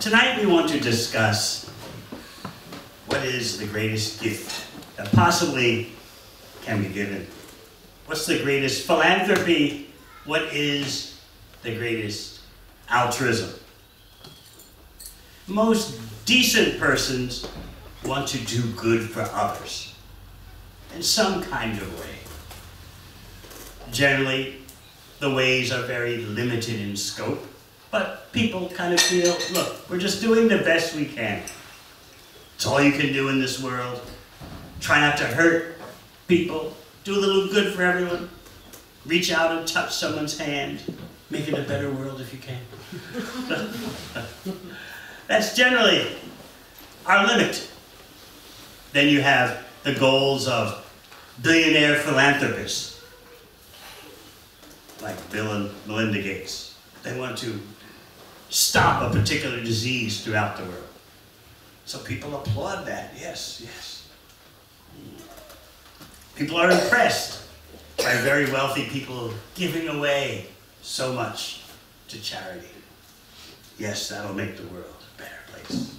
Tonight we want to discuss what is the greatest gift that possibly can be given. What's the greatest philanthropy? What is the greatest altruism? Most decent persons want to do good for others in some kind of way. Generally, the ways are very limited in scope, but people kind of feel, look, we're just doing the best we can. It's all you can do in this world. Try not to hurt people. Do a little good for everyone. Reach out and touch someone's hand. Make it a better world if you can. That's generally our limit. Then you have the goals of billionaire philanthropists, like Bill and Melinda Gates. They want to stop a particular disease throughout the world. So people applaud that. Yes, yes. People are impressed by very wealthy people giving away so much to charity. Yes, that'll make the world a better place.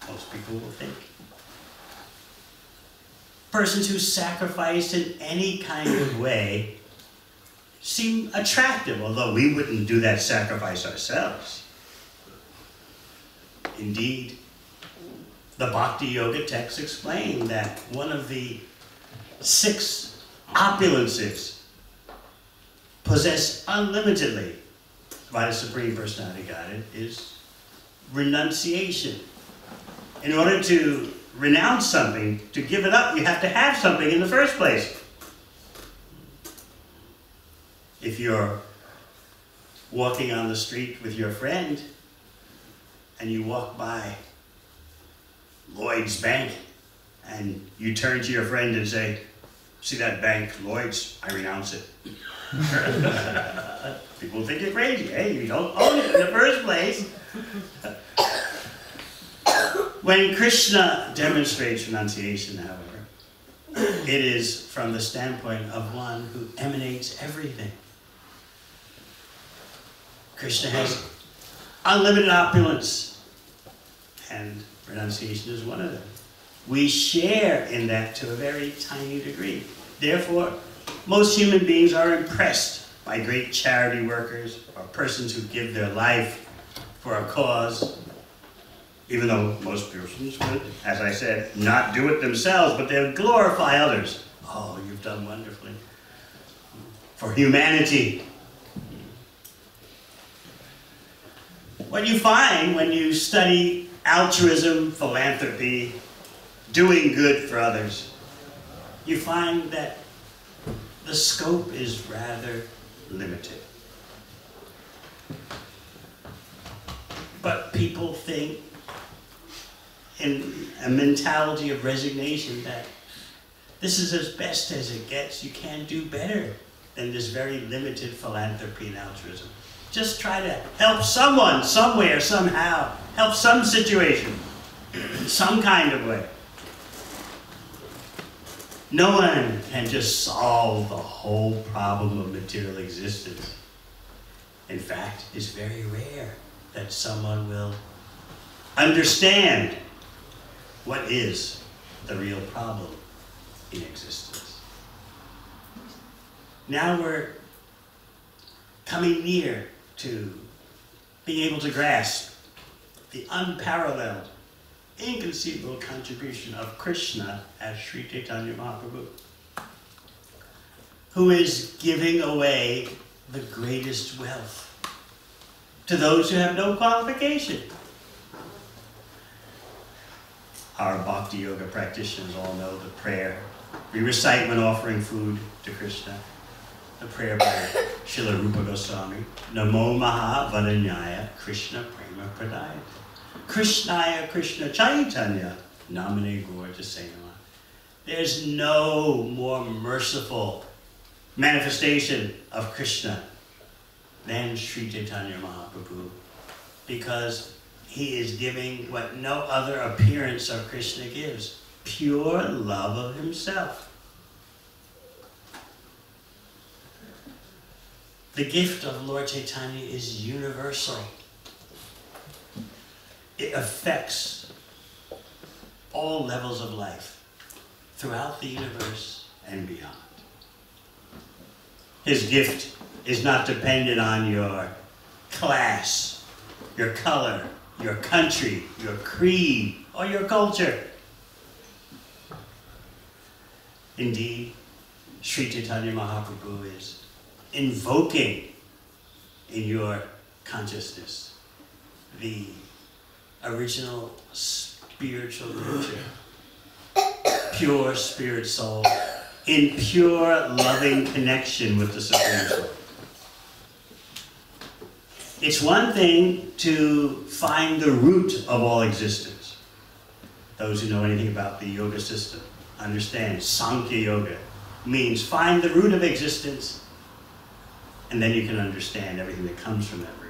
Most people will think. Persons who sacrifice in any kind of way seem attractive, although we wouldn't do that sacrifice ourselves. Indeed, the Bhakti Yoga texts explain that one of the 6 opulences possessed unlimitedly by the Supreme Personality Godhead is renunciation. In order to renounce something, to give it up, you have to have something in the first place. If you're walking on the street with your friend and you walk by Lloyd's Bank and you turn to your friend and say, see that bank, Lloyd's, I renounce it. People think you're crazy, eh? You don't own it in the first place. When Krishna demonstrates renunciation, however, it is from the standpoint of one who emanates everything. Krishna has unlimited opulence, and renunciation is one of them. We share in that to a very tiny degree. Therefore, most human beings are impressed by great charity workers or persons who give their life for a cause, even though most persons would, as I said, not do it themselves, but they'll glorify others. Oh, you've done wonderfully. For humanity. What you find when you study altruism, philanthropy, doing good for others, you find that the scope is rather limited. But people think in a mentality of resignation that this is as best as it gets. You can't do better than this very limited philanthropy and altruism. Just try to help someone, somewhere, somehow. Help some situation, in some kind of way. No one can just solve the whole problem of material existence. In fact, it's very rare that someone will understand what is the real problem in existence. Now we're coming near to being able to grasp the unparalleled, inconceivable contribution of Krishna as Sri Chaitanya Mahaprabhu, who is giving away the greatest wealth to those who have no qualification. Our Bhakti Yoga practitioners all know the prayer we recite when offering food to Krishna. The prayer by Srila Rupa Goswami, Namo Maha Vadanyaya Krishna Prema Pradaya. Krishnaya Krishna Chaitanya Namane Gorja Senama. There's no more merciful manifestation of Krishna than Sri Chaitanya Mahaprabhu, because he is giving what no other appearance of Krishna gives, pure love of himself. The gift of Lord Chaitanya is universal. it affects all levels of life throughout the universe and beyond. His gift is not dependent on your class, your color, your country, your creed, or your culture. Indeed, Sri Chaitanya Mahaprabhu is invoking in your consciousness the original spiritual nature, pure spirit soul, in pure loving connection with the Supreme Soul. It's one thing to find the root of all existence. Those who know anything about the yoga system understand Sankhya Yoga means find the root of existence, and then you can understand everything that comes from that root.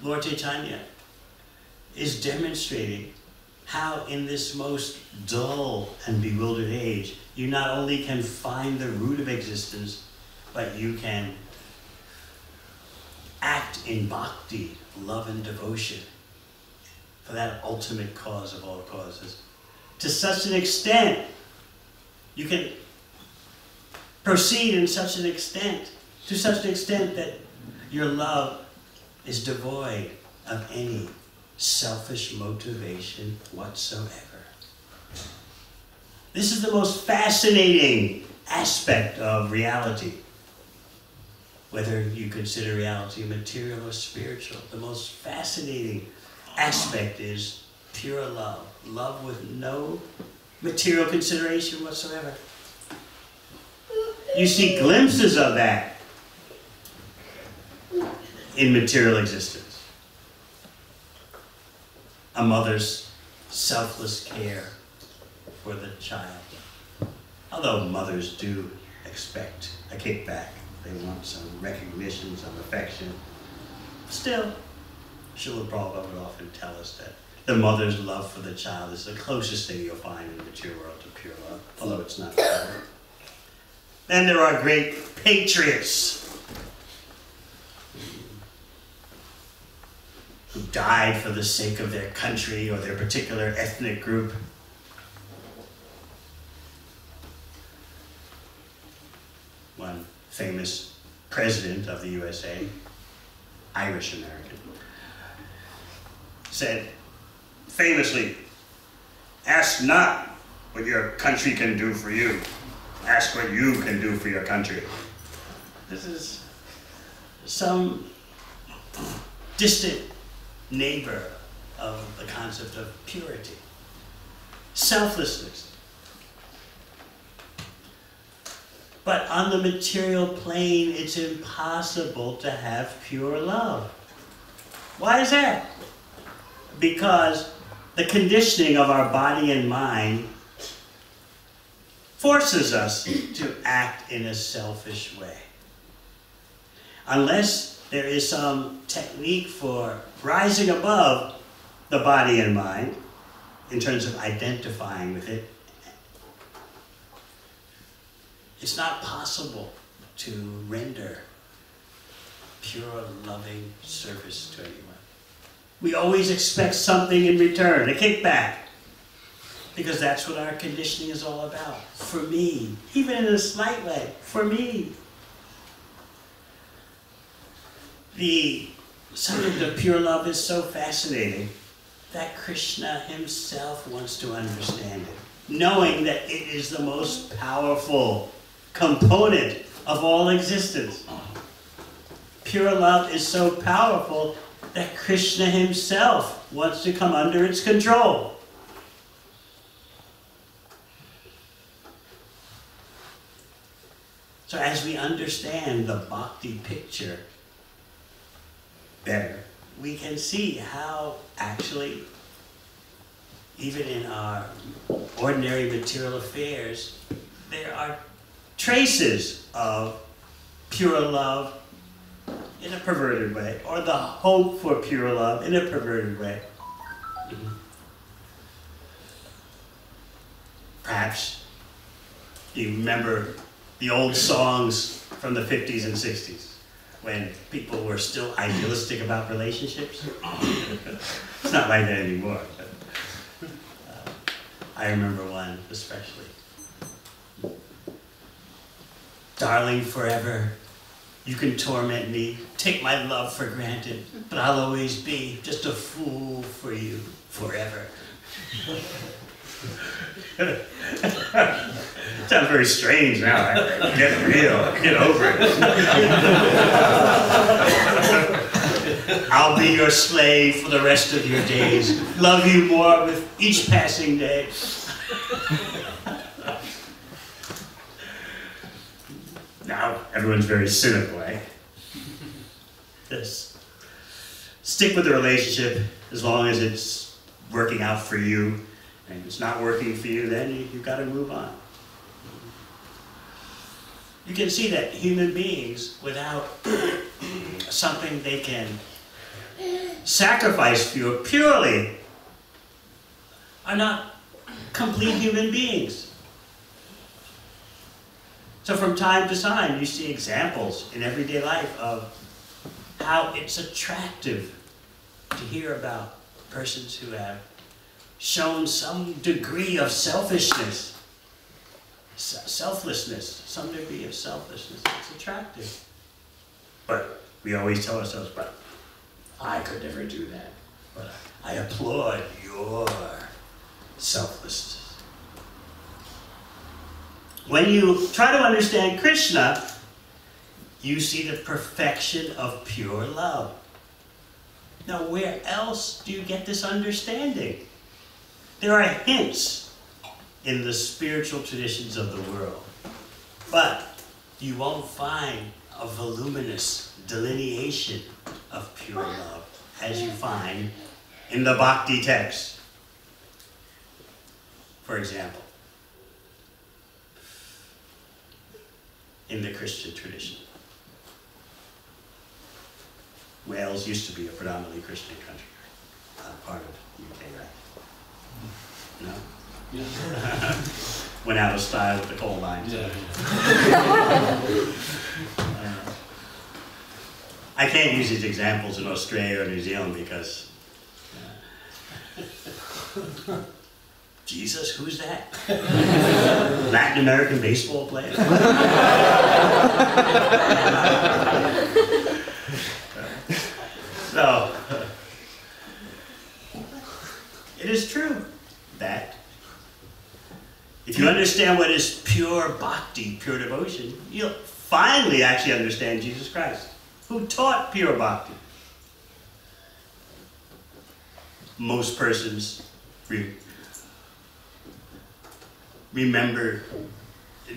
Lord Chaitanya is demonstrating how in this most dull and bewildered age, you not only can find the root of existence, but you can act in bhakti, love and devotion, for that ultimate cause of all causes. To such an extent, you can proceed in such an extent, to such an extent that your love is devoid of any selfish motivation whatsoever. This is the most fascinating aspect of reality. Whether you consider reality material or spiritual, the most fascinating aspect is pure love. Love with no material consideration whatsoever. You see glimpses of that in material existence. A mother's selfless care for the child. Although mothers do expect a kickback. They want some recognition, some affection. Still, Srila Prabhupada would often tell us that the mother's love for the child is the closest thing you'll find in the material world to pure love, although it's not pure. Then there are great patriots who died for the sake of their country or their particular ethnic group. One famous president of the USA, Irish American, said famously, "Ask not what your country can do for you. Ask what you can do for your country." This is some distant neighbor of the concept of purity, selflessness. But on the material plane, it's impossible to have pure love. Why is that? Because the conditioning of our body and mind forces us to act in a selfish way. Unless there is some technique for rising above the body and mind in terms of identifying with it, it's not possible to render pure, loving service to anyone. We always expect something in return, a kickback, because that's what our conditioning is all about. For me, even in a slight way, for me. The subject of pure love is so fascinating that Krishna himself wants to understand it, knowing that it is the most powerful component of all existence. Pure love is so powerful that Krishna himself wants to come under its control. So as we understand the bhakti picture better, we can see how actually, even in our ordinary material affairs, there are traces of pure love in a perverted way, or the hope for pure love in a perverted way. Perhaps you remember the old songs from the 50s and 60s, when people were still idealistic about relationships. It's not like that anymore. But, I remember one especially. Darling, forever, you can torment me, take my love for granted, but I'll always be just a fool for you forever. Sounds very strange now. Right? Get real. Get over it. I'll be your slave for the rest of your days. Love you more with each passing day. Now everyone's very cynical, eh? Just stick with the relationship as long as it's working out for you. And if it's not working for you, then you've got to move on. You can see that human beings, without something they can sacrifice for purely, are not complete human beings. So from time to time, you see examples in everyday life of how it's attractive to hear about persons who have shown some degree of selfishness, selflessness, some degree of selflessness. It's attractive. But we always tell ourselves, but I could never do that. But I applaud your selflessness. When you try to understand Krishna, you see the perfection of pure love. Now, where else do you get this understanding? There are hints in the spiritual traditions of the world, but you won't find a voluminous delineation of pure love as you find in the Bhakti text. For example, in the Christian tradition. Wales used to be a predominantly Christian country, part of the UK, right? No? Yeah. Went out of style with the coal mines. Yeah. I can't use these examples in Australia or New Zealand because Jesus, who's that? Latin American baseball player? So, it is true that if you understand what is pure bhakti, pure devotion, you'll finally actually understand Jesus Christ, who taught pure bhakti. Most persons remember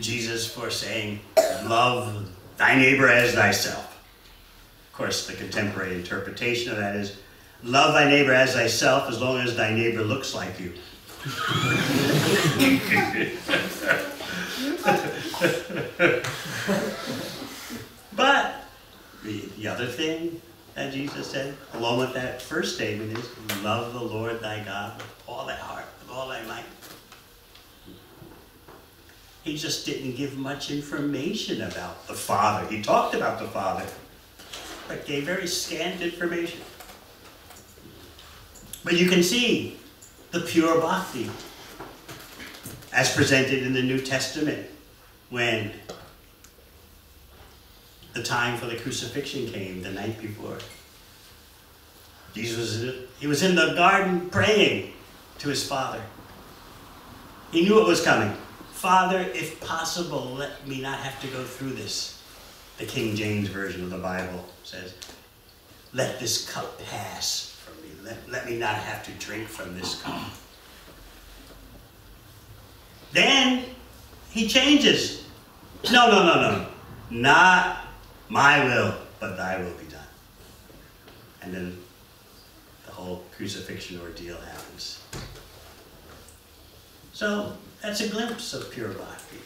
Jesus for saying, love thy neighbor as thyself. Of course, the contemporary interpretation of that is, love thy neighbor as thyself as long as thy neighbor looks like you. But the other thing that Jesus said, along with that first statement, is love the Lord thy God with all thy heart, with all thy might. He just didn't give much information about the Father. He talked about the Father, but gave very scant information. But you can see the pure bhakti as presented in the New Testament when the time for the crucifixion came the night before. He was in the garden praying to his Father. He knew it was coming. Father, if possible, let me not have to go through this. The King James Version of the Bible says, let this cup pass from me. Let me not have to drink from this cup. Then he changes. No. Not my will, but thy will be done. And then the whole crucifixion ordeal happens. So that's a glimpse of pure bhakti.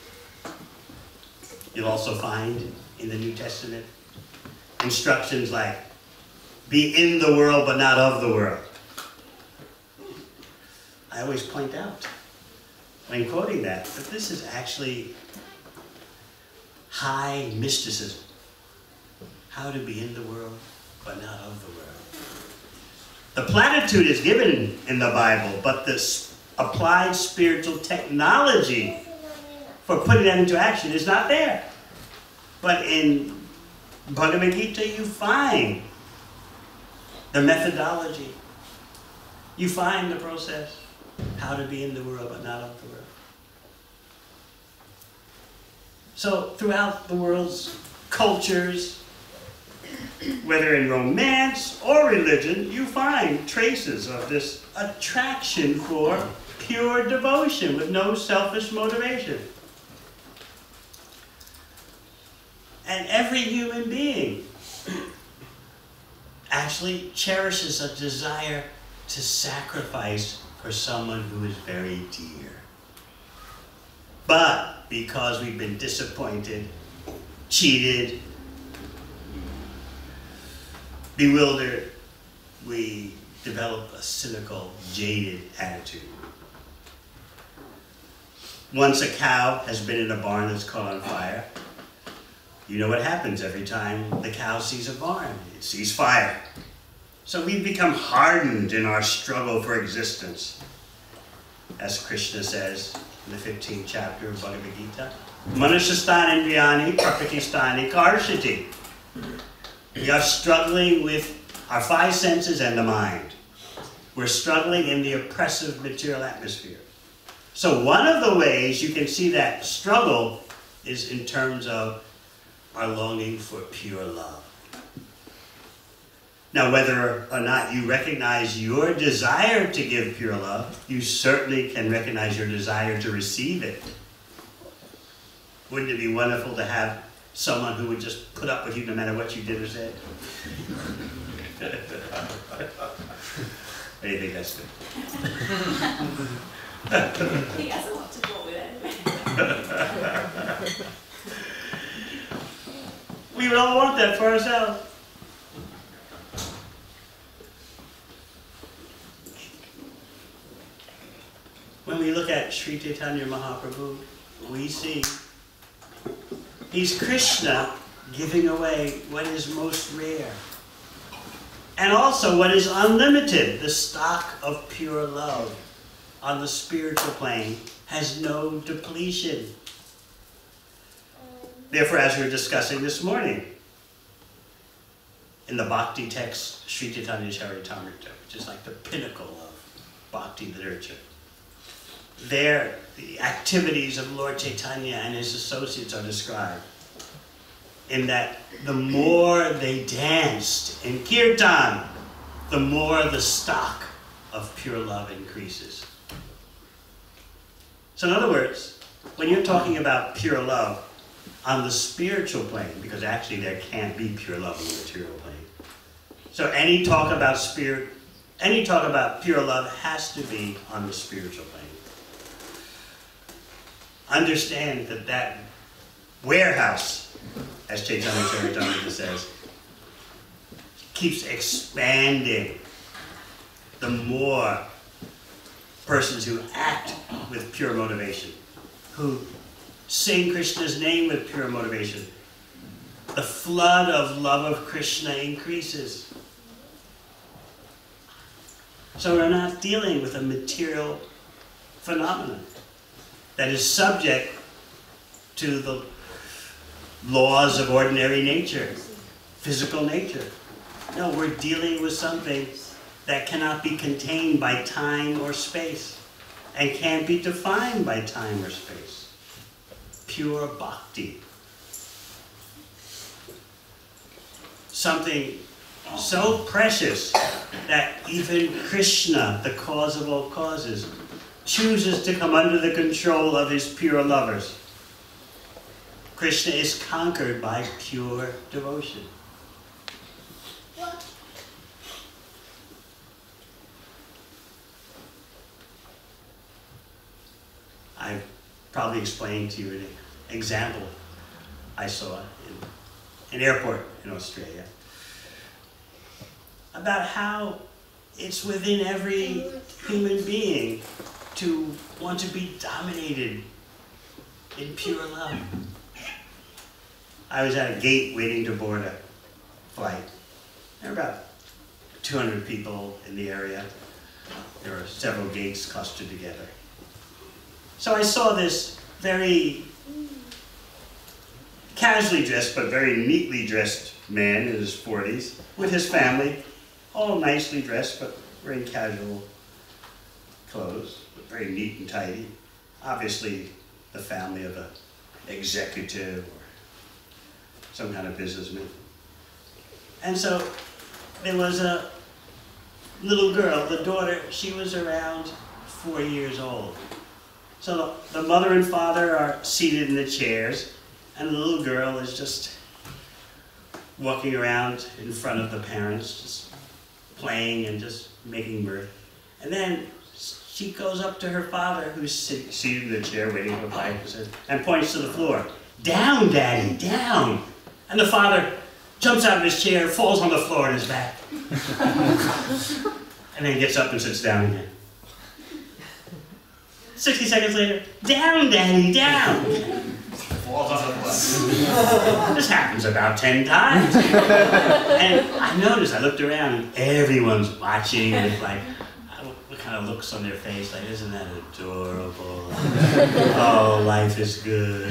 You'll also find in the New Testament instructions like, be in the world but not of the world. I always point out when quoting that this is actually high mysticism. how to be in the world, but not of the world. The platitude is given in the Bible, but the applied spiritual technology for putting that into action is not there. But in Bhagavad Gita, you find the methodology. You find the process, how to be in the world, but not of the world. So throughout the world's cultures, whether in romance or religion, you find traces of this attraction for pure devotion with no selfish motivation. And every human being actually cherishes a desire to sacrifice for someone who is very dear. But because we've been disappointed, cheated, bewildered, we develop a cynical, jaded attitude. Once a cow has been in a barn that's caught on fire, you know what happens every time the cow sees a barn. It sees fire. So we've become hardened in our struggle for existence. As Krishna says in the 15th chapter of Bhagavad Gita, Manusasthani indriyani prakritistani karshati. We are struggling with our five senses and the mind. We're struggling in the oppressive material atmosphere. So one of the ways you can see that struggle is in terms of our longing for pure love. Now, whether or not you recognize your desire to give pure love, you certainly can recognize your desire to receive it. Wouldn't it be wonderful to have someone who would just put up with you no matter what you did or said? I think that's good. He has a lot to do with it. We would all want that for ourselves. When we look at Sri Chaitanya Mahaprabhu, we see he's Krishna giving away what is most rare. And also what is unlimited, the stock of pure love on the spiritual plane has no depletion. Therefore, as we were discussing this morning, in the Bhakti text, Sri Chaitanya Devamrita, which is like the pinnacle of Bhakti literature, there the activities of Lord Chaitanya and his associates are described in that the more they danced in kirtan, the more the stock of pure love increases. So in other words, when you're talking about pure love on the spiritual plane, because actually there can't be pure love on the material plane. So any talk about pure love has to be on the spiritual plane. Understand that that warehouse, as Chaitanya Charitamrita says, keeps expanding the more persons who act with pure motivation, who sing Krishna's name with pure motivation. The flood of love of Krishna increases. So we're not dealing with a material phenomenon that is subject to the laws of ordinary nature, physical nature. No, we're dealing with something that cannot be contained by time or space and can't be defined by time or space. Pure bhakti. Something so precious that even Krishna, the cause of all causes, chooses to come under the control of his pure lovers. Krishna is conquered by pure devotion. I've probably explained to you an example I saw in an airport in Australia about how it's within every human being to want to be dominated in pure love. I was at a gate waiting to board flight. There were about 200 people in the area. There were several gates clustered together. So I saw this very casually dressed, but very neatly dressed man in his 40s with his family, all nicely dressed, but wearing casual clothes, but very neat and tidy. Obviously the family of an executive or some kind of businessman. And so there was a little girl, the daughter, she was around 4 years old. So the mother and father are seated in the chairs, and the little girl is just walking around in front of the parents, just playing and just making mirth. And then she goes up to her father, who's seated in the chair waiting for a bite, and points to the floor. "Down, Daddy, down!" And the father jumps out of his chair, falls on the floor on his back, and then gets up and sits down again. 60 seconds later, "Down, Daddy, down!" Falls on the floor. This happens about 10 times. And I noticed, I looked around, and everyone's watching with like, what kind of looks on their face, like, isn't that adorable? Oh, life is good.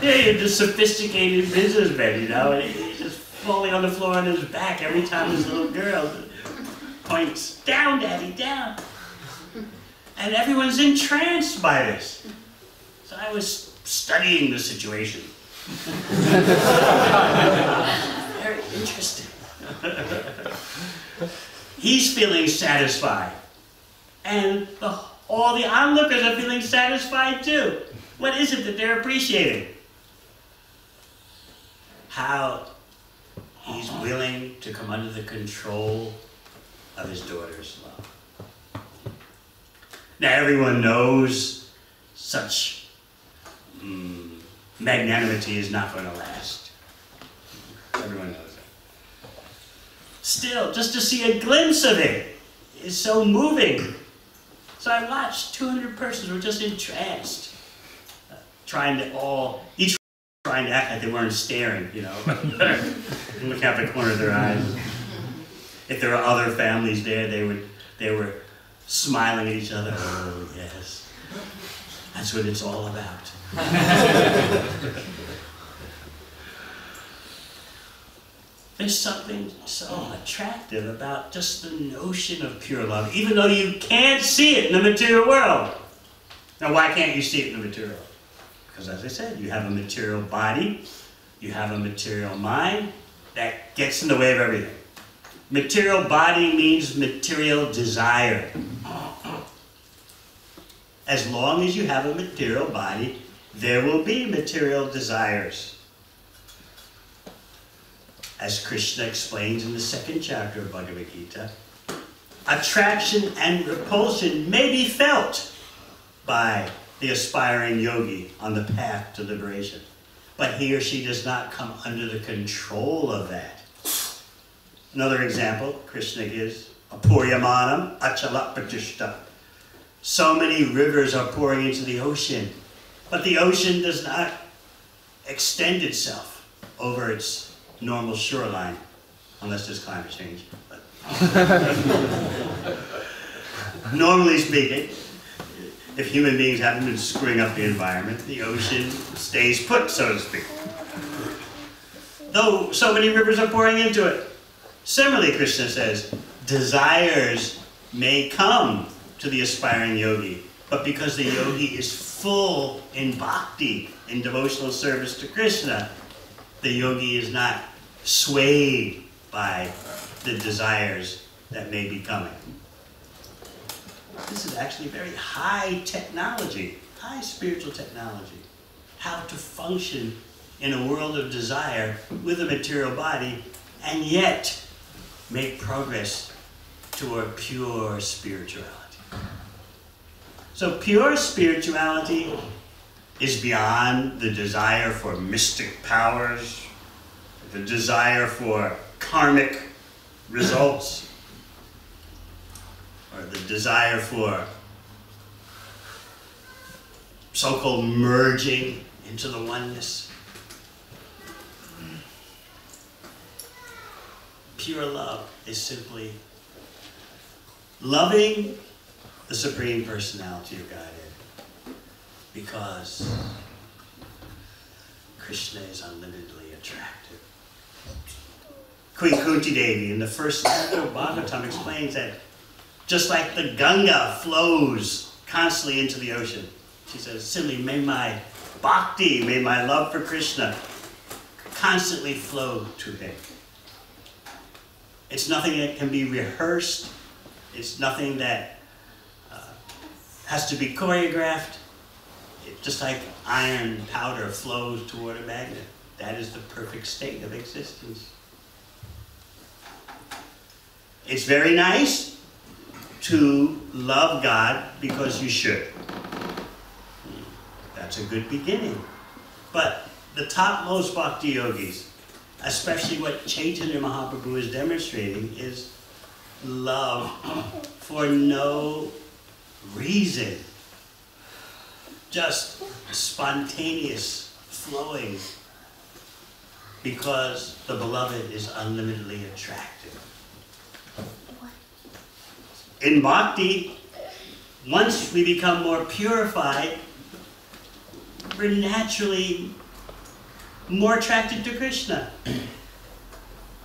Yeah, you're just sophisticated businessman, you know, and he's just falling on the floor on his back every time this little girl points, "Down, Daddy, down." And everyone's entranced by this. So I was studying the situation. Very interesting. He's feeling satisfied. And all the onlookers are feeling satisfied too. What is it that they're appreciating? How he's willing to come under the control of his daughter's love. Now everyone knows such magnanimity is not going to last. Everyone knows that. Still, just to see a glimpse of it is so moving. So I watched 200 persons were just entranced, each trying to act like they weren't staring, you know, looking out the corner of their eyes. If there were other families there, they were smiling at each other. Oh, yes. That's what it's all about. There's something so attractive about just the notion of pure love, even though you can't see it in the material world. Now, why can't you see it in the material world? Because, as I said, you have a material body, you have a material mind that gets in the way of everything. Material body means material desire. As long as you have a material body, there will be material desires. As Krishna explains in the 2nd chapter of Bhagavad Gita, attraction and repulsion may be felt by the aspiring yogi on the path to liberation, but he or she does not come under the control of that. Another example Krishna gives, apuryamanam achala pratishta. So many rivers are pouring into the ocean, but the ocean does not extend itself over its normal shoreline, unless there's climate change. But normally speaking, if human beings haven't been screwing up the environment, the ocean stays put, so to speak. Though so many rivers are pouring into it. Similarly, Krishna says, desires may come to the aspiring yogi, but because the yogi is full in bhakti, in devotional service to Krishna, the yogi is not swayed by the desires that may be coming. This is actually very high technology, high spiritual technology. How to function in a world of desire with a material body and yet make progress toward pure spirituality. So pure spirituality is beyond the desire for mystic powers, the desire for karmic results, or the desire for so-called merging into the oneness. pure love is simply loving the Supreme Personality of Godhead, because Krishna is unlimitedly attractive. Queen Kunti Devi in the first Bhagavatam explains that just like the Ganga flows constantly into the ocean, she says, simply, may my bhakti, may my love for Krishna constantly flow to him. It's nothing that can be rehearsed. It's nothing that has to be choreographed. Just like iron powder flows toward a magnet. That is the perfect state of existence. It's very nice to love God because you should. That's a good beginning. But the topmost bhakti yogis, especially what Chaitanya Mahaprabhu is demonstrating, is love for no reason. Just spontaneous flowing because the beloved is unlimitedly attractive. In bhakti, once we become more purified, we're naturally more attracted to Krishna.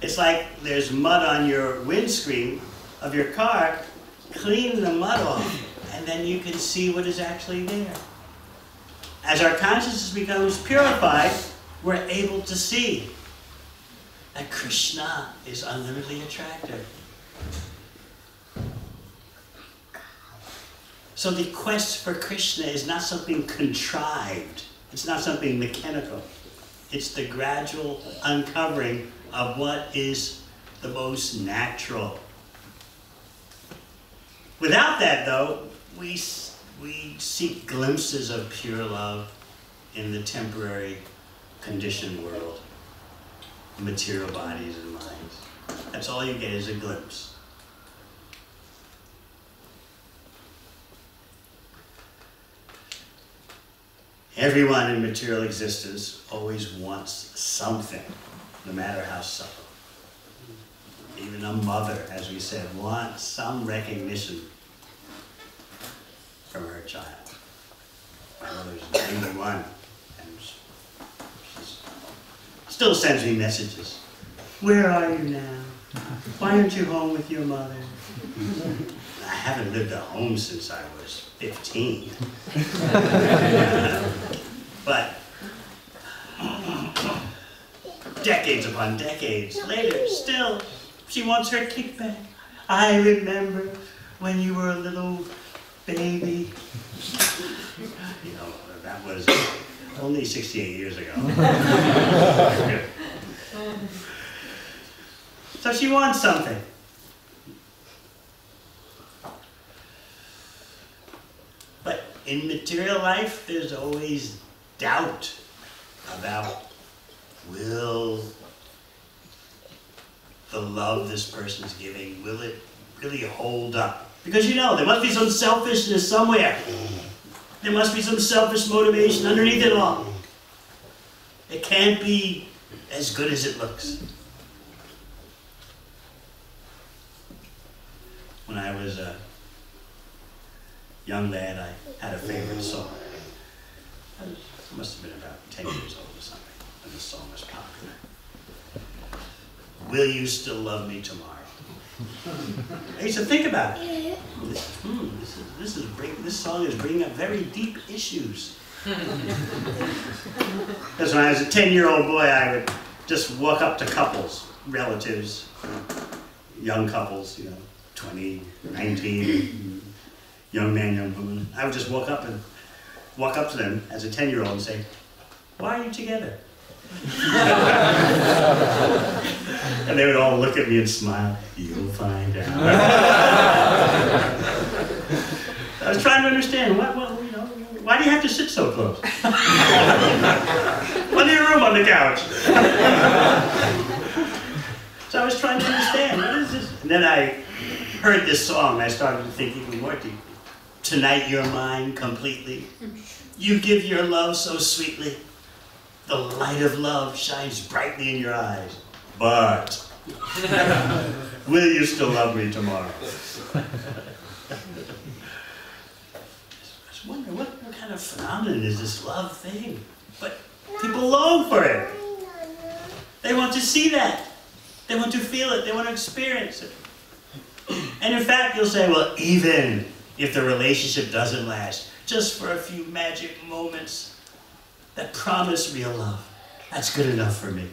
It's like there's mud on your windscreen of your car. Clean the mud off, and then you can see what is actually there. As our consciousness becomes purified, we're able to see that Krishna is unlimitedly attractive. So the quest for Krishna is not something contrived. It's not something mechanical. It's the gradual uncovering of what is the most natural. Without that, though, we seek glimpses of pure love in the temporary conditioned world, material bodies and minds. That's all you get is a glimpse. Everyone in material existence always wants something, no matter how subtle. Even a mother, as we said, wants some recognition from her child. My mother's 91, and she still sends me messages. Where are you now? Why aren't you home with your mother? I haven't lived at home since I was 15. But decades upon decades later, still, she wants her kickback. I remember when you were a little baby. You know, that was only 68 years ago. So she wants something. But in material life, there's always doubt about, will the love this person's giving, will it really hold up? Because you know, there must be some selfishness somewhere. There must be some selfish motivation underneath it all. It can't be as good as it looks. When I was a young lad, I had a favorite song. I must have been about 10 years old or something when this song was popular. Will you still love me tomorrow? I used to think about it. This song is bringing up very deep issues. Because when I was a 10-year-old boy, I would just walk up to couples, relatives, young couples, you know, 20, 19, young man, young woman. I would just walk up to them as a 10-year-old and say, "Why are you together?" And they would all look at me and smile. "You'll find out." I was trying to understand, why do you have to sit so close? Plenty of room on the couch. So I was trying to understand, what is this? And then I heard this song, and I started to think even more deeply. Tonight you're mine completely. You give your love so sweetly. The light of love shines brightly in your eyes. But Will you still love me tomorrow? I was wondering, what kind of phenomenon is this love thing? But people long for it. They want to see that. They want to feel it. They want to experience it. And in fact, you'll say, well, even if the relationship doesn't last, just for a few magic moments that promise real love, that's good enough for me.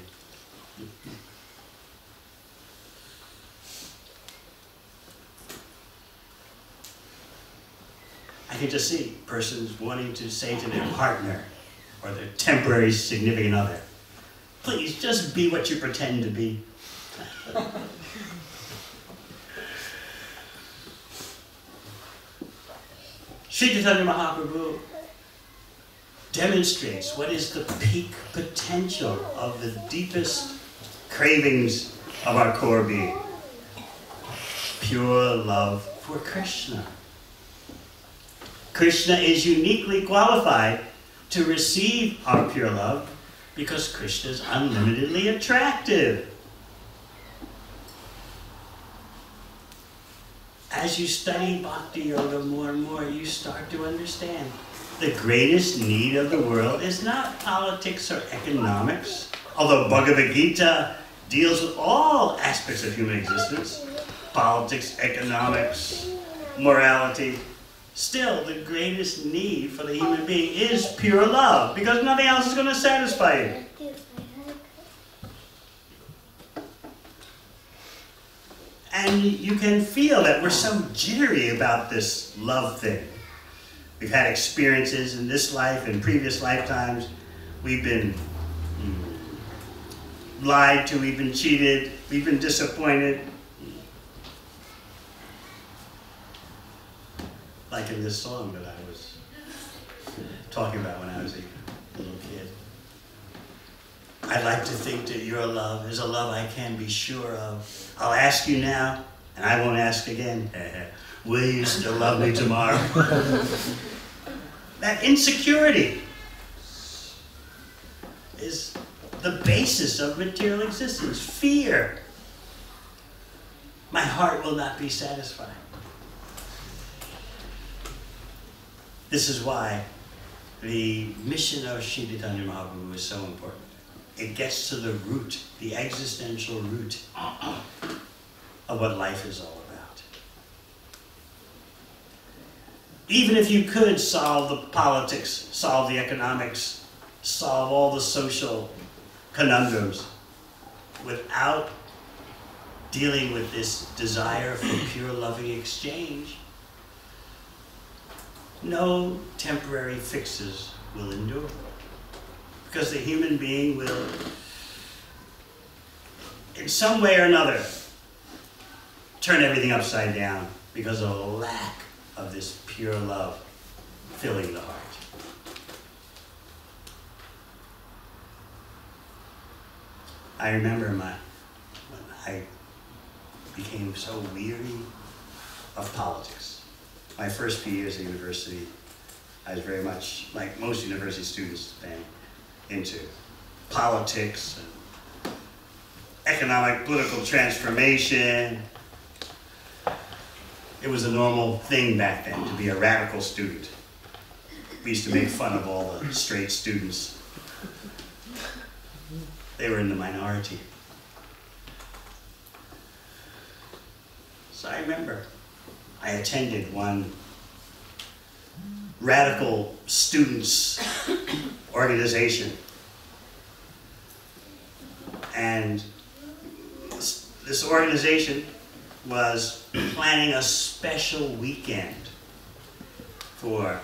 I can just see persons wanting to say to their partner or their temporary significant other, please just be what you pretend to be. Sri Chaitanya Mahaprabhu demonstrates what is the peak potential of the deepest cravings of our core being. Pure love for Krishna. Krishna is uniquely qualified to receive our pure love because Krishna is unlimitedly attractive. As you study Bhakti Yoga more and more, you start to understand the greatest need of the world is not politics or economics, although Bhagavad Gita deals with all aspects of human existence, politics, economics, morality. Still, the greatest need for the human being is pure love, because nothing else is going to satisfy it. And you can feel that we're so jittery about this love thing. We've had experiences in this life and previous lifetimes. We've been lied to, we've been cheated, we've been disappointed. Like in this song that I was talking about when I was a little kid. I'd like to think that your love is a love I can be sure of. I'll ask you now, and I won't ask again. Will you still love me tomorrow? That insecurity is the basis of material existence. Fear. My heart will not be satisfied. This is why the mission of Sri Chaitanya Mahaprabhu is so important. It gets to the root, the existential root of what life is all about. Even if you could solve the politics, solve the economics, solve all the social conundrums without dealing with this desire for pure loving exchange, no temporary fixes will endure. Because the human being will, in some way or another, turn everything upside down because of a lack of this pure love filling the heart. I remember when I became so weary of politics. My first few years at university, I was very much, like most university students then, into politics and economic, political transformation. It was a normal thing back then to be a radical student. We used to make fun of all the straight students. They were in the minority. So I remember I attended one radical students organization, and this organization was planning a special weekend for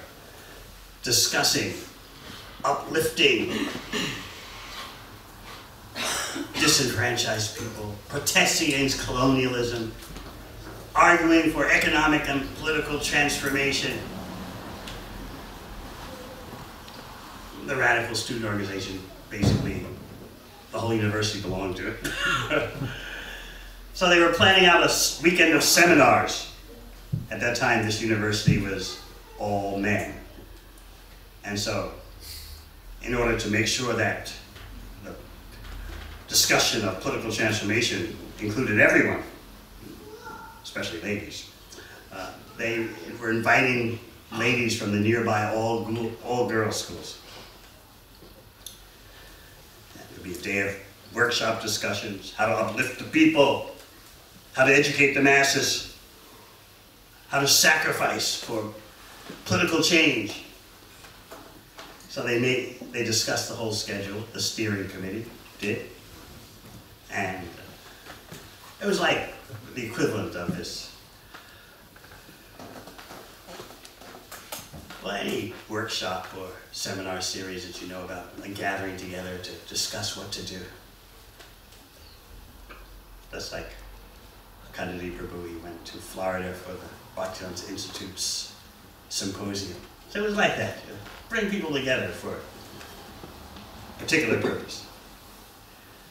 discussing, uplifting disenfranchised people, protesting against colonialism, arguing for economic and political transformation. The radical student organization, basically, the whole university belonged to it. So they were planning out a weekend of seminars. At that time, this university was all men. And so, in order to make sure that the discussion of political transformation included everyone, especially ladies. They were inviting ladies from the nearby all-girls schools. It would be a day of workshop discussions, how to uplift the people, how to educate the masses, how to sacrifice for political change. So they discussed the whole schedule, the steering committee did, and it was like the equivalent of this. Well, any workshop or seminar series that you know about, a gathering together to discuss what to do. That's like Akandali Prabhu went to Florida for the Bhaktivedanta Institute's symposium. So it was like that, bring people together for a particular purpose.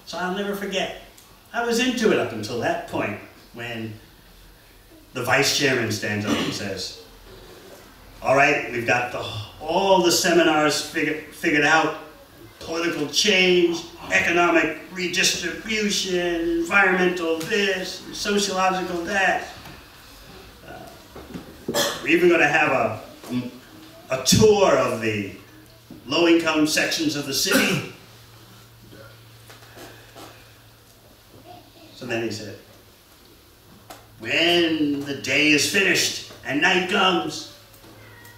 So I'll never forget, I was into it up until that point when the vice chairman stands up and says, all right, we've got all the seminars figured out, political change, economic redistribution, environmental this, sociological that. We're even going to have a tour of the low-income sections of the city. So then he said, when the day is finished and night comes,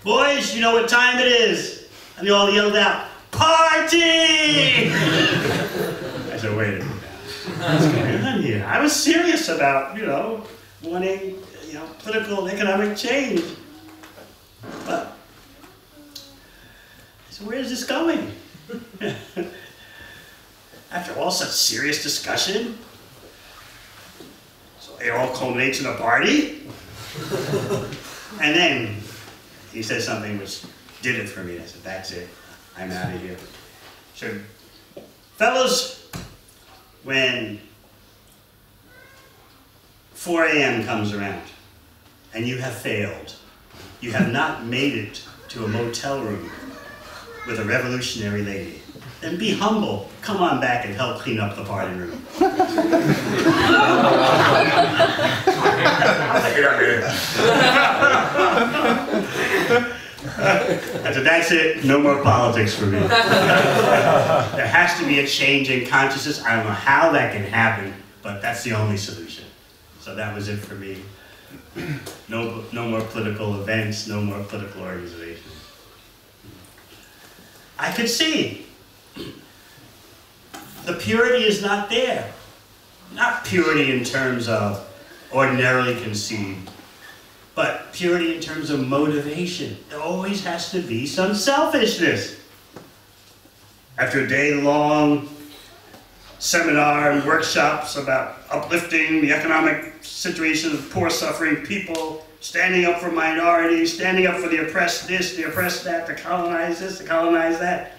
boys, you know what time it is. And they all yelled out, party! I said, wait a minute. What's going on here? I was serious about, wanting, political and economic change. But I said, where is this going? After all such serious discussion, so it all culminates in a party? And then he said something which did it for me. I said, that's it. I'm out of here. So, fellows, when 4 a.m. comes around and you have failed, you have not made it to a motel room with a revolutionary lady, then be humble. Come on back and help clean up the party room. I said, that's it, no more politics for me. There has to be a change in consciousness. I don't know how that can happen, but that's the only solution. So that was it for me. No more political events, no more political organizations. I could see the purity is not there. Not purity in terms of ordinarily conceived, but purity in terms of motivation. There always has to be some selfishness. After a day-long seminar and workshops about uplifting the economic situation of poor, suffering people, standing up for minorities, standing up for the oppressed this, the oppressed that, to colonize this, to colonize that.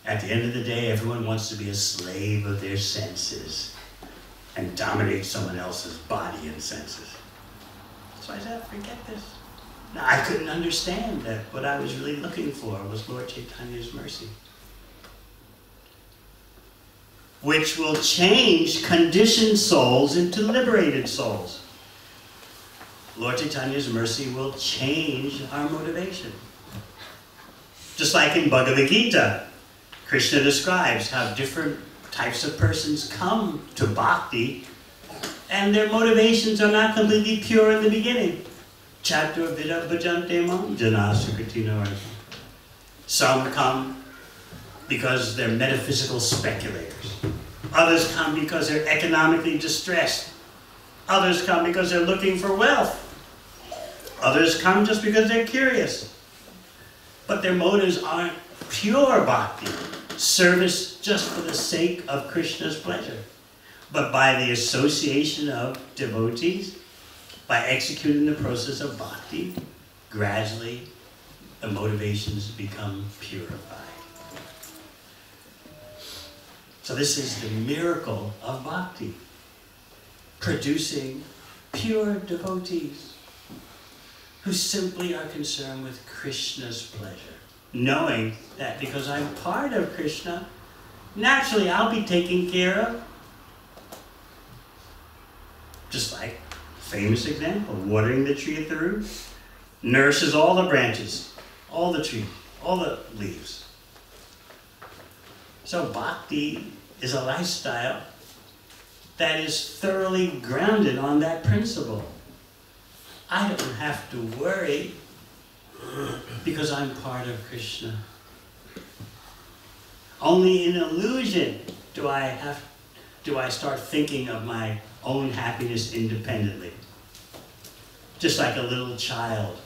At the end of the day, everyone wants to be a slave of their senses and dominate someone else's body and senses. So I said, forget this. Now, I couldn't understand that what I was really looking for was Lord Chaitanya's mercy, which will change conditioned souls into liberated souls. Lord Chaitanya's mercy will change our motivation. Just like in Bhagavad Gita, Krishna describes how different types of persons come to bhakti and their motivations are not completely pure in the beginning. Chapter Vida Bhajante Mam Jana Sukritino. Some come because they're metaphysical speculators. Others come because they're economically distressed. Others come because they're looking for wealth. Others come just because they're curious. But their motives aren't pure bhakti, service just for the sake of Krishna's pleasure. But by the association of devotees, by executing the process of bhakti, gradually the motivations become purified. So this is the miracle of bhakti, producing pure devotees who simply are concerned with Krishna's pleasure, knowing that because I'm part of Krishna, naturally I'll be taken care of. Just like, famous example, watering the tree at the root, nourishes all the branches, all the tree, all the leaves. So bhakti is a lifestyle that is thoroughly grounded on that principle. I don't have to worry because I'm part of Krishna. Only in illusion do I start thinking of my own happiness independently. Just like a little child.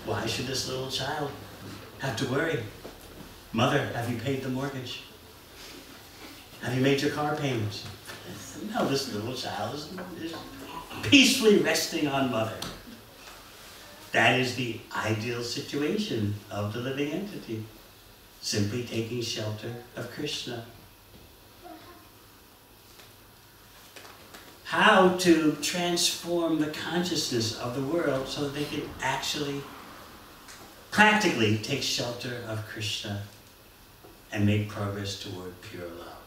Why should this little child have to worry? Mother, have you paid the mortgage? Have you made your car payments? No, this little child is peacefully resting on mother. That is the ideal situation of the living entity. Simply taking shelter of Krishna. How to transform the consciousness of the world so that they can actually, practically take shelter of Krishna and make progress toward pure love.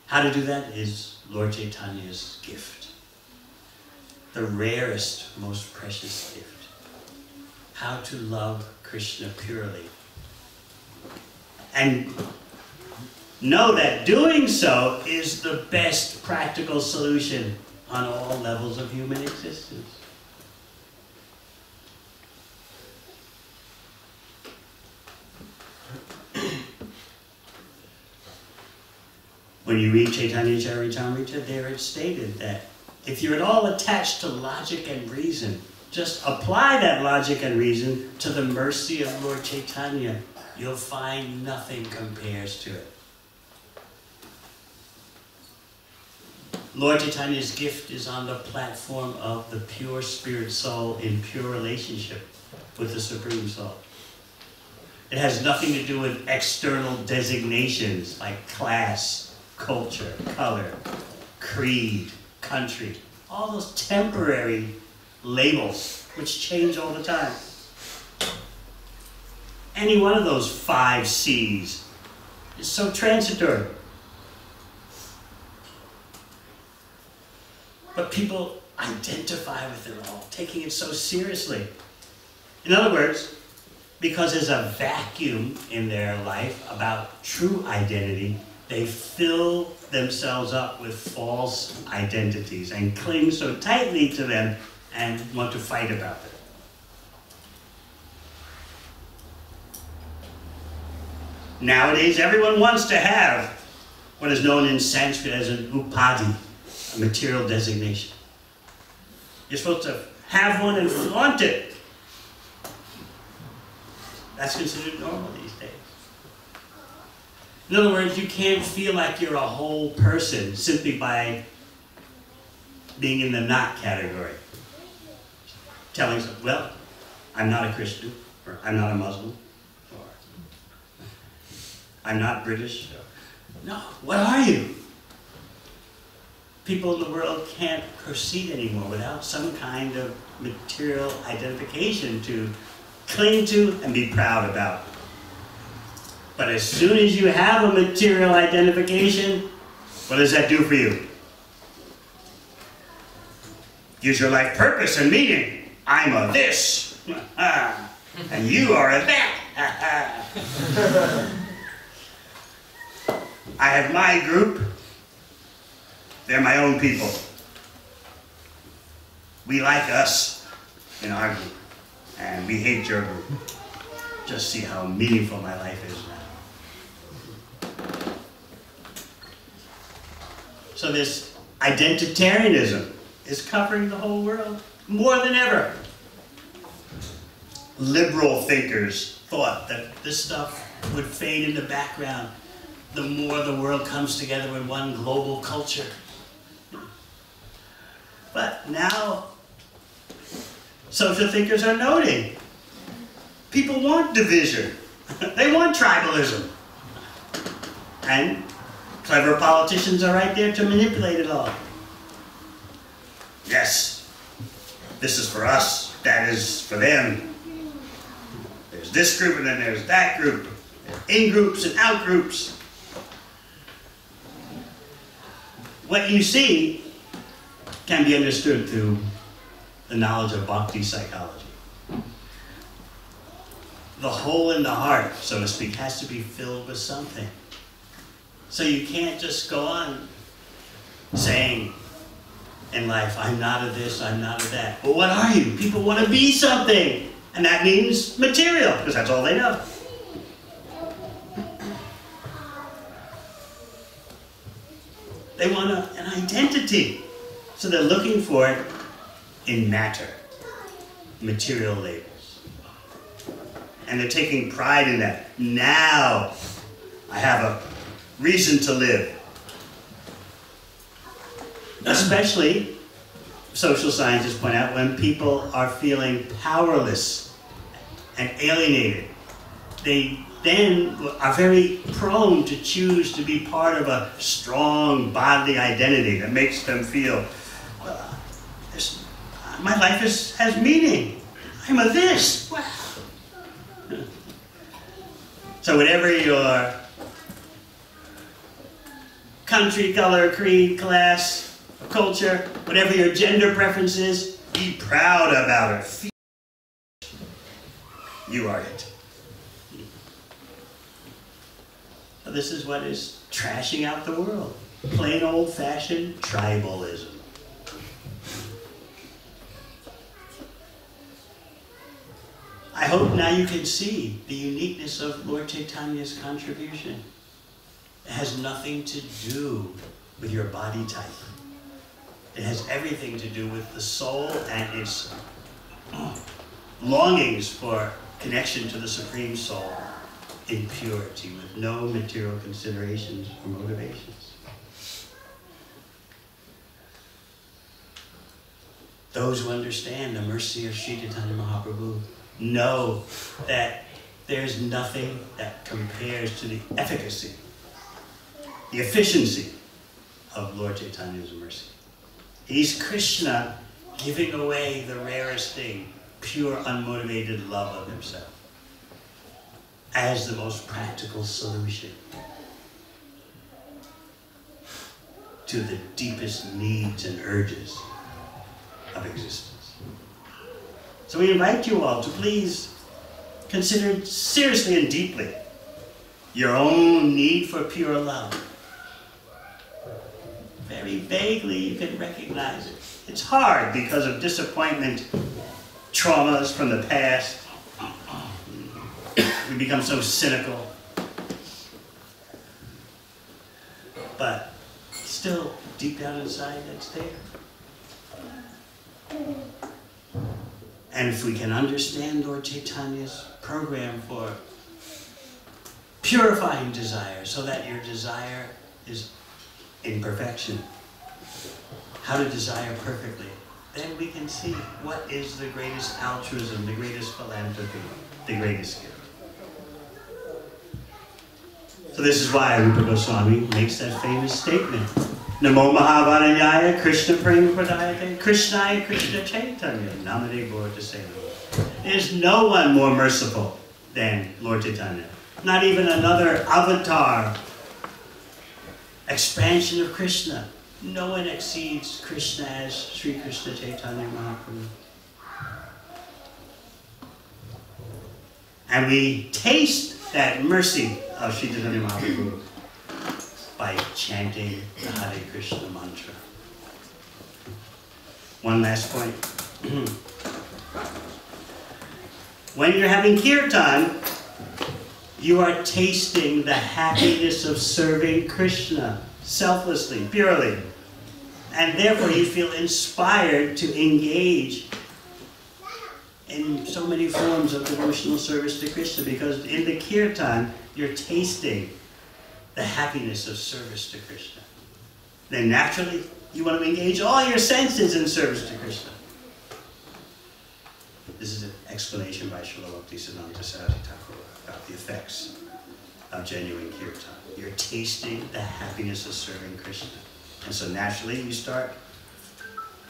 How to do that is Lord Chaitanya's gift. The rarest, most precious gift. How to love Krishna purely. And know that doing so is the best practical solution on all levels of human existence. When you read Chaitanya Charitamrita, there it's stated that if you're at all attached to logic and reason, just apply that logic and reason to the mercy of Lord Chaitanya. You'll find nothing compares to it. Lord Chaitanya's gift is on the platform of the pure spirit soul in pure relationship with the Supreme Soul. It has nothing to do with external designations like class, culture, color, creed, country. All those temporary labels which change all the time. Any one of those 5 C's is so transitory. But people identify with it all, taking it so seriously. In other words, because there's a vacuum in their life about true identity, they fill themselves up with false identities and cling so tightly to them and want to fight about it. Nowadays, everyone wants to have what is known in Sanskrit as an upadhi, a material designation. You're supposed to have one and flaunt it. That's considered normal these days. In other words, you can't feel like you're a whole person simply by being in the not category. Telling someone, well, I'm not a Christian, or I'm not a Muslim, or I'm not British. No, what are you? People in the world can't proceed anymore without some kind of material identification to cling to and be proud about. But as soon as you have a material identification, what does that do for you? Gives your life purpose and meaning. I'm a this, and you are a that. I have my group. They're my own people. We like us in our group, and we hate your group. Just see how meaningful my life is now. So this identitarianism is covering the whole world more than ever. Liberal thinkers thought that this stuff would fade in the background the more the world comes together in one global culture. But now, social thinkers are noting people want division. They want tribalism. And clever politicians are right there to manipulate it all. Yes, this is for us, that is for them. There's this group and then there's that group. There's in-groups and out-groups. what you see can be understood through the knowledge of bhakti psychology. The hole in the heart, so to speak, has to be filled with something. So you can't just go on saying in life, I'm not of this, I'm not of that. But what are you? People want to be something. And that means material, because that's all they know. They want an identity. So they're looking for it in matter, material labels. And they're taking pride in that. Now I have a reason to live. Especially, social scientists point out, when people are feeling powerless and alienated, they then are very prone to choose to be part of a strong bodily identity that makes them feel, well, my life has meaning. I'm a this. Wow. So whatever your country, color, creed, class, culture, whatever your gender preference is, be proud about it. You are it. This is what is trashing out the world. Plain old-fashioned tribalism. I hope now you can see the uniqueness of Lord Chaitanya's contribution. It has nothing to do with your body type. It has everything to do with the soul and its longings for connection to the Supreme Soul in purity, with no material considerations or motivations. Those who understand the mercy of Sri Chaitanya Mahaprabhu know that there's nothing that compares to the efficacy, the efficiency of Lord Chaitanya's mercy. He's Krishna giving away the rarest thing, pure, unmotivated love of himself, as the most practical solution to the deepest needs and urges of existence. So we invite you all to please consider seriously and deeply your own need for pure love. Very vaguely you can recognize it. It's hard because of disappointment, traumas from the past. We become so cynical. But still, deep down inside, that's there. And if we can understand Lord Chaitanya's program for purifying desire so that your desire is in perfection, how to desire perfectly, then we can see what is the greatest altruism, the greatest philanthropy, the greatest gift. So this is why Rupa Goswami makes that famous statement. Namo Mahavaranyaya Krishna Prema Pradayate Krishnaya Krishna Chaitanya Namade Bhortasena. There's no one more merciful than Lord Chaitanya. Not even another avatar, expansion of Krishna. No one exceeds Krishna as Sri Krishna Chaitanya Mahaprabhu. And we taste that mercy of Sri Chaitanya Mahaprabhu by chanting the Hare Krishna mantra. One last point. When you're having kirtan, you are tasting the happiness of serving Krishna selflessly, purely. And therefore you feel inspired to engage in so many forms of devotional service to Krishna, because in the kirtan, you're tasting the happiness of service to Krishna. Then naturally, you want to engage all your senses in service to Krishna. This is an explanation by Srila Bhaktisiddhanta Saraswati Thakur about the effects of genuine kirtan. You're tasting the happiness of serving Krishna. And so naturally, you start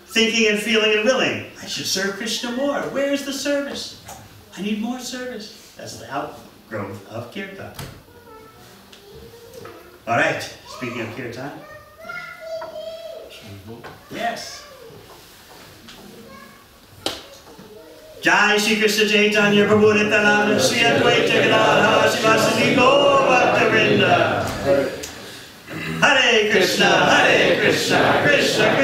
thinking and feeling and willing, I should serve Krishna more. Where's the service? I need more service. That's the outgrowth of kirtan. All right, speaking of kirtan, Yes. Jai Shri Krishna Chaitanya Prabhu Nityananda Shri Advaita Gadadhara Sivasadi Gaura Vrinda. Hare Krishna, Krishna Krishna,